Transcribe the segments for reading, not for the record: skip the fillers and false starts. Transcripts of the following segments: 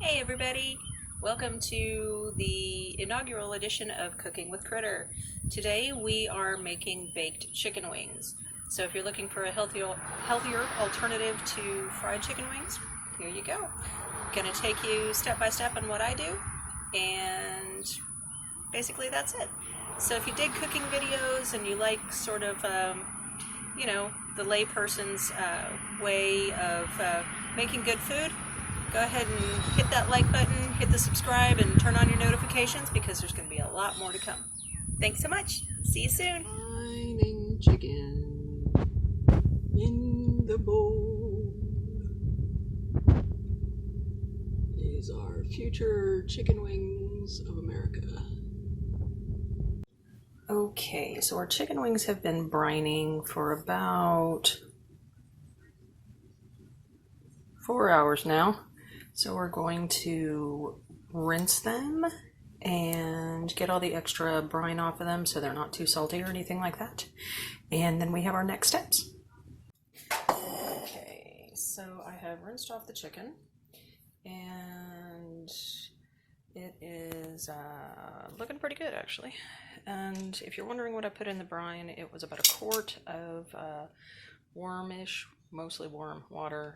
Hey everybody! Welcome to the inaugural edition of Cooking with Critter. Today we are making baked chicken wings. So if you're looking for a healthier alternative to fried chicken wings, here you go. I'm gonna take you step by step on what I do, and basically that's it. So if you dig cooking videos and you like sort of, the layperson's way of making good food, go ahead and hit that like button, hit the subscribe, and turn on your notifications because there's going to be a lot more to come. Thanks so much. See you soon. Finding chicken in the bowl is our future chicken wings of America. Okay, so our chicken wings have been brining for about 4 hours now. So we're going to rinse them and get all the extra brine off of them so they're not too salty or anything like that. And then we have our next steps. Okay, so I have rinsed off the chicken and it is looking pretty good actually. And if you're wondering what I put in the brine, it was about a quart of warmish, mostly warm water,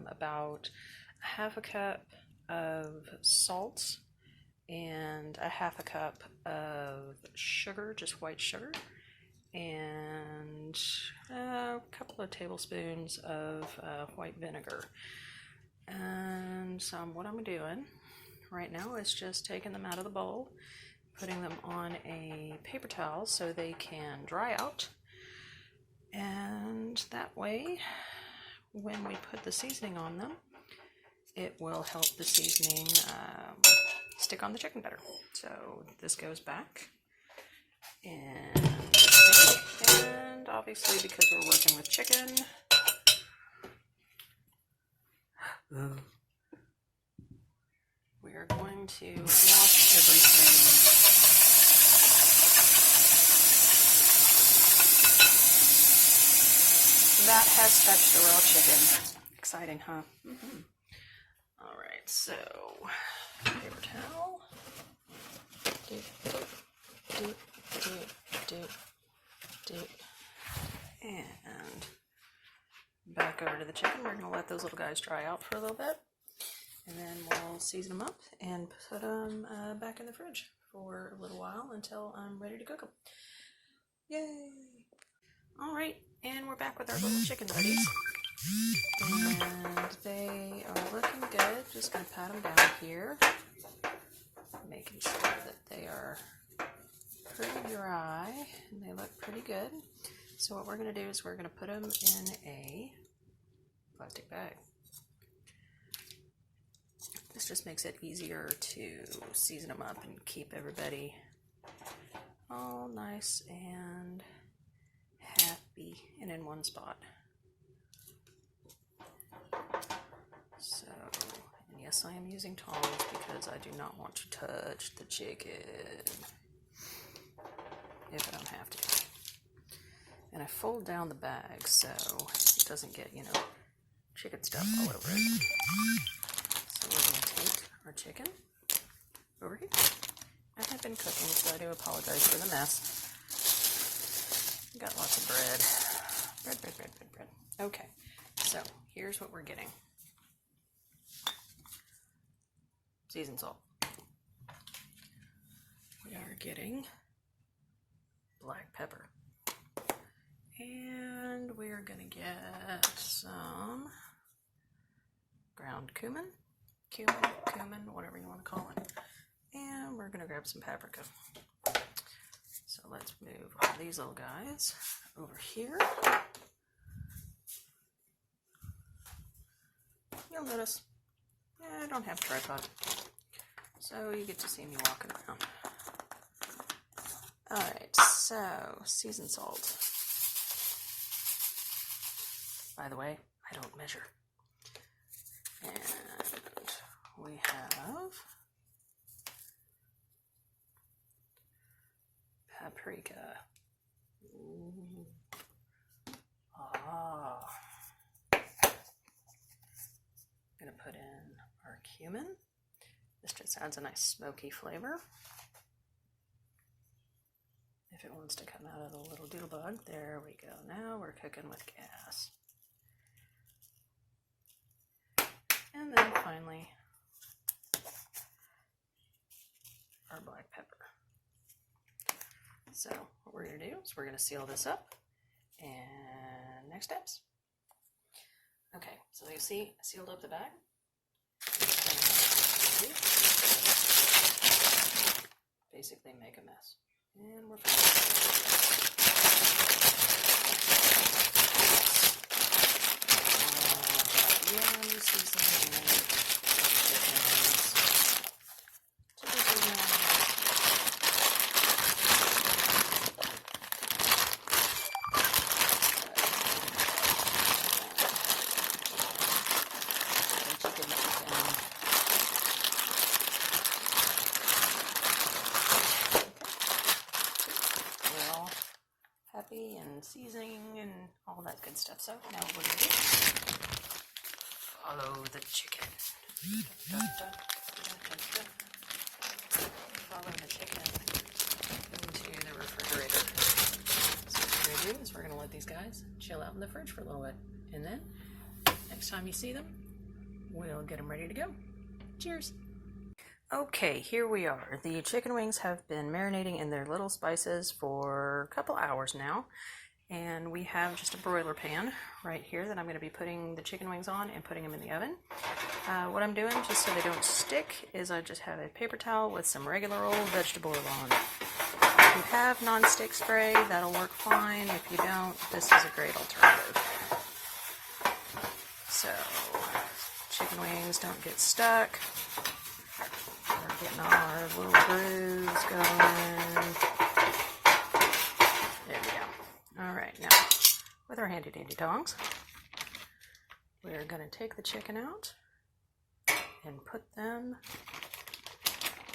about half a cup of salt and a half a cup of sugar, just white sugar, and a couple of tablespoons of white vinegar. And what I'm doing right now is just taking them out of the bowl, putting them on a paper towel so they can dry out, and that way when we put the seasoning on them, it will help the seasoning stick on the chicken better. So this goes back, and obviously because we're working with chicken, we are going to wash everything. That has touched the raw chicken. Exciting, huh? Mm-hmm. All right, so paper towel. And back over to the chicken. We're going to let those little guys dry out for a little bit. And then we'll season them up and put them back in the fridge for a little while until I'm ready to cook them. Yay! All right, and we're back with our little chicken buddies. And they are looking good. Just going to pat them down here, making sure that they are pretty dry and they look pretty good. So what we're going to do is we're going to put them in a plastic bag. This just makes it easier to season them up and keep everybody all nice and happy and in one spot. So, and yes, I am using tongs because I do not want to touch the chicken if I don't have to. And I fold down the bag so it doesn't get, chicken stuff all over it. So we're going to take our chicken over here. I have been cooking, so I do apologize for the mess. Got lots of bread. Bread. Okay, so here's what we're getting. Seasoned salt. We are getting black pepper. And we are going to get some ground cumin, whatever you want to call it. And we're going to grab some paprika. So let's move all these little guys over here. You'll notice I don't have a tripod, so you get to see me walking around. Alright, so seasoned salt. By the way, I don't measure. And we have paprika. Ooh. I'm gonna put in our cumin. This just adds a nice smoky flavor. If it wants to come out of the little doodle bug, there we go. Now we're cooking with gas. And then finally, our black pepper. So what we're going to do is we're going to seal this up. And next steps. Okay, so you see, I sealed up the bag. Basically make a mess. And we're fine. Yum seasoning. And seasoning and all that good stuff. So now what we're going to do, follow the chicken. Follow the chicken into the refrigerator. So what we're going to do is we're going to let these guys chill out in the fridge for a little bit. And then next time you see them, we'll get them ready to go. Cheers. Okay, here we are. The chicken wings have been marinating in their little spices for a couple hours now. And we have just a broiler pan right here that I'm going to be putting the chicken wings on and putting them in the oven. What I'm doing, just so they don't stick, is I just have a paper towel with some regular old vegetable oil on. If you have non-stick spray, that'll work fine. If you don't, this is a great alternative. So, chicken wings don't get stuck. We're getting our little grooves going. There we go. Alright, now, with our handy dandy tongs, we're going to take the chicken out and put them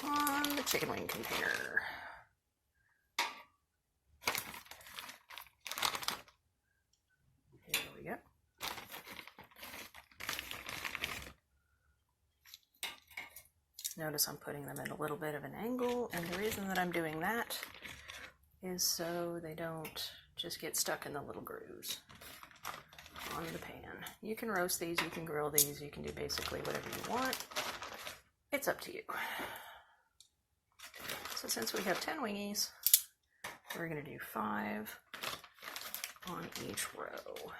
on the chicken wing container. Here we go. Notice I'm putting them at a little bit of an angle, and the reason that I'm doing that is so they don't just get stuck in the little grooves on the pan. You can roast these, you can grill these, you can do basically whatever you want. It's up to you. So since we have 10 wingies, we're going to do 5 on each row.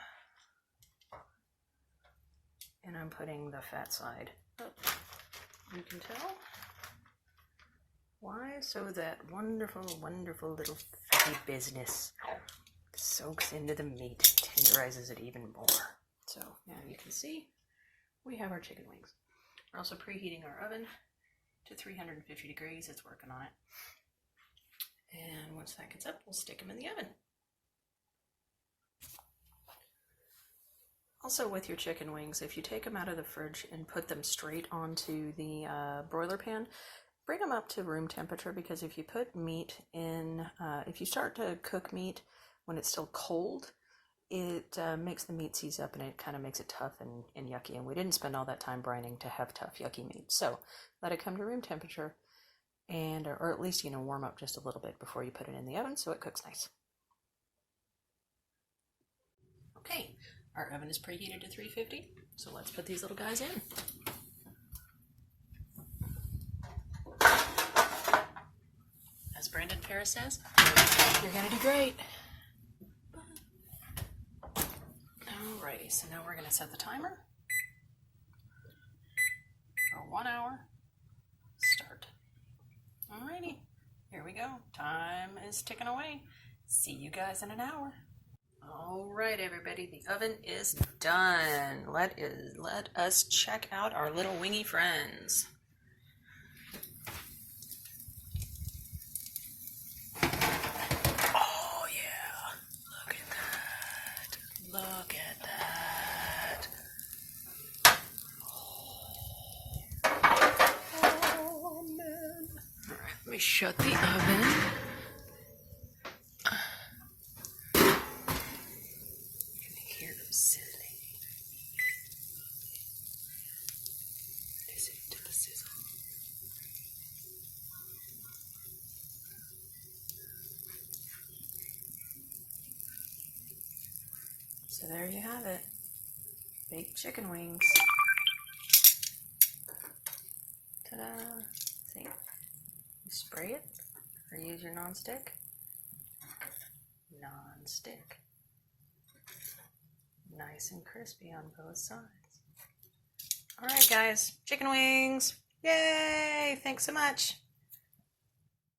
And I'm putting the fat side up. You can tell. Why? So that wonderful, wonderful little fatty business soaks into the meat, tenderizes it even more. So now you can see we have our chicken wings. We're also preheating our oven to 350 degrees. It's working on it. And once that gets up, we'll stick them in the oven. Also with your chicken wings, if you take them out of the fridge and put them straight onto the broiler pan, bring them up to room temperature, because if you put meat in, if you start to cook meat when it's still cold, it makes the meat seize up and it kind of makes it tough and yucky. And we didn't spend all that time brining to have tough, yucky meat. So let it come to room temperature, and or at least, warm up just a little bit before you put it in the oven so it cooks nice. Okay. Our oven is preheated to 350, so let's put these little guys in. As Brandon Paris says, you're going to do great. Alrighty, so now we're going to set the timer for 1 hour. Start. Alrighty, here we go. Time is ticking away. See you guys in an hour. All right, everybody, the oven is done. Let us check out our little wingy friends. Oh, yeah. Look at that. Look at that. Oh, man. All right, let me shut the oven. Listen to the sizzle. So there you have it. Baked chicken wings. Ta-da! See? You spray it or use your non-stick. Non-stick. Nice and crispy on both sides. Alright guys, chicken wings! Yay! Thanks so much!